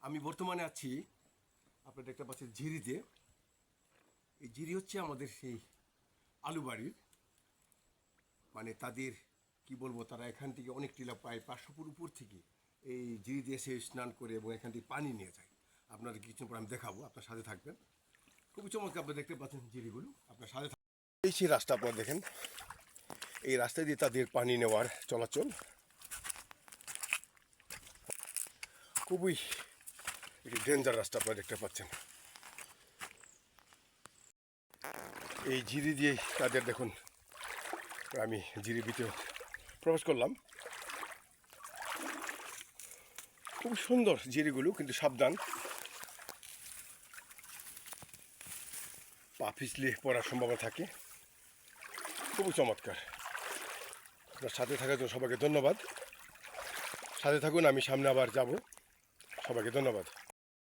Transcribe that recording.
আমি বর্তমানে আছি, আপনারা দেখতে পাচ্ছেন ঝিরিতে। এই ঝিরি হচ্ছে আমাদের সেই আলু বাড়ির, মানে তাদের কি বলবো, তারা এখান থেকে অনেক টিলা প্রায় 500 ফুট উপর থেকে এই ঝিরিতে এসে স্নান করে এবং এখান থেকে পানি নিয়ে যায়। আপনারা কিছু পর আমি দেখাবো, আপনার সাথে থাকবেন। খুবই চমৎকার, আপনারা দেখতে পাচ্ছেন ঝিরিগুলো, আপনার সাথে এই সেই রাস্তা আপনারা দেখেন, এই রাস্তা দিয়ে তাদের পানি নেওয়ার চলাচল। খুবই একটি ডেঞ্জার রাস্তা আপনারা দেখতে পাচ্ছেন। এই ঝিরি দিয়েই তাদের দেখুন, আমি ঝিরির ভিতরে প্রবেশ করলাম। খুব সুন্দর ঝিরিগুলো, কিন্তু সাবধান, পা পিছলে পড়ার সম্ভাবনা থাকে। খুবই চমৎকার। আপনার সাথে থাকার জন্য সবাইকে ধন্যবাদ। সাথে থাকুন, আমি সামনে আবার যাব। সবাইকে ধন্যবাদ।